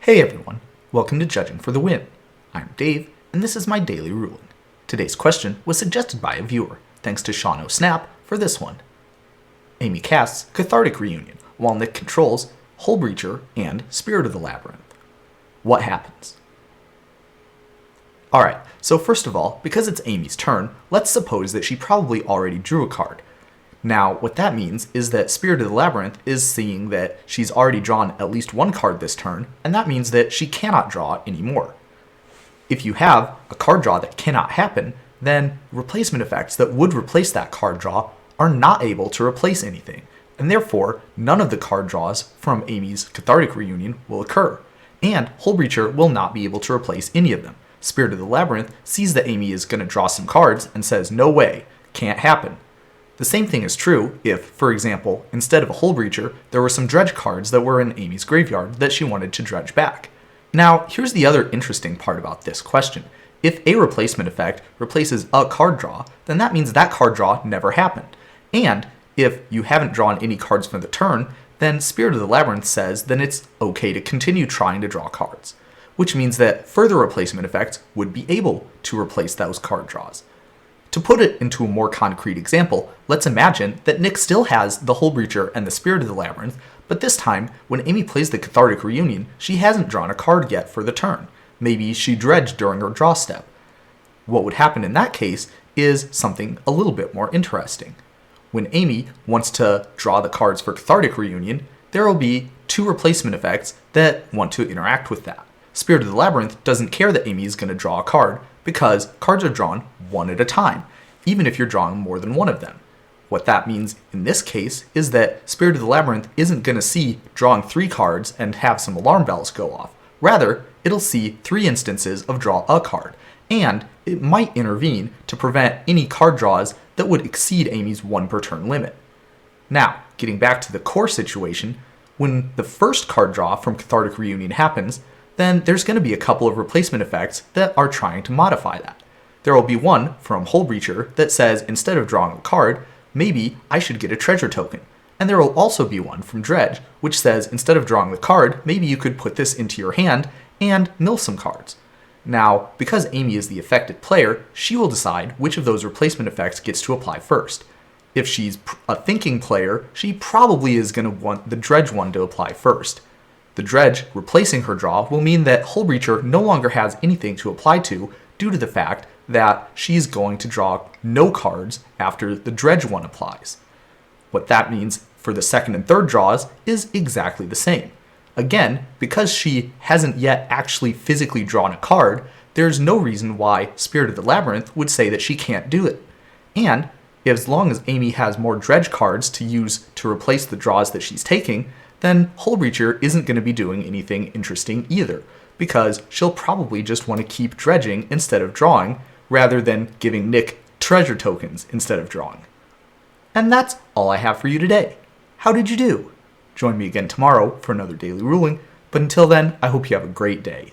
Hey everyone, welcome to Judging for the Win. I'm Dave, and this is my daily ruling. Today's question was suggested by a viewer, thanks to Sean O'Snap for this one. Amy casts Cathartic Reunion, while Nick controls Hullbreacher and Spirit of the Labyrinth. What happens? Alright, so first of all, because it's Amy's turn, let's suppose that she probably already drew a card. Now, what that means is that Spirit of the Labyrinth is seeing that she's already drawn at least one card this turn, and that means that she cannot draw anymore. If you have a card draw that cannot happen, then replacement effects that would replace that card draw are not able to replace anything, and therefore none of the card draws from Amy's Cathartic Reunion will occur, and Hullbreacher will not be able to replace any of them. Spirit of the Labyrinth sees that Amy is going to draw some cards and says, no way, can't happen. The same thing is true if, for example, instead of a Hullbreacher, there were some dredge cards that were in Amy's graveyard that she wanted to dredge back. Now, here's the other interesting part about this question. If a replacement effect replaces a card draw, then that means that card draw never happened. And if you haven't drawn any cards for the turn, then Spirit of the Labyrinth says then it's okay to continue trying to draw cards, which means that further replacement effects would be able to replace those card draws. To put it into a more concrete example, let's imagine that Nick still has the Hullbreacher and the Spirit of the Labyrinth, but this time, when Amy plays the Cathartic Reunion, she hasn't drawn a card yet for the turn. Maybe she dredged during her draw step. What would happen in that case is something a little bit more interesting. When Amy wants to draw the cards for Cathartic Reunion, there will be two replacement effects that want to interact with that. Spirit of the Labyrinth doesn't care that Amy is going to draw a card, because cards are drawn one at a time, even if you're drawing more than one of them. What that means in this case is that Spirit of the Labyrinth isn't going to see drawing 3 cards and have some alarm bells go off. Rather, it'll see 3 instances of draw a card, and it might intervene to prevent any card draws that would exceed Amy's 1 per turn limit. Now, getting back to the core situation, when the first card draw from Cathartic Reunion happens, then there's going to be a couple of replacement effects that are trying to modify that. There will be one from Hullbreacher that says instead of drawing a card, maybe I should get a treasure token. And there will also be one from Dredge, which says instead of drawing the card, maybe you could put this into your hand and mill some cards. Now, because Amy is the affected player, she will decide which of those replacement effects gets to apply first. If she's a thinking player, she probably is going to want the Dredge one to apply first. The Dredge replacing her draw will mean that Hullbreacher no longer has anything to apply to due to the fact that she's going to draw no cards after the Dredge one applies. What that means for the second and third draws is exactly the same. Again, because she hasn't yet actually physically drawn a card, there's no reason why Spirit of the Labyrinth would say that she can't do it. And as long as Amy has more Dredge cards to use to replace the draws that she's taking, then Hullbreacher isn't going to be doing anything interesting either, because she'll probably just want to keep dredging instead of drawing, rather than giving Nick treasure tokens instead of drawing. And that's all I have for you today. How did you do? Join me again tomorrow for another daily ruling, but until then, I hope you have a great day.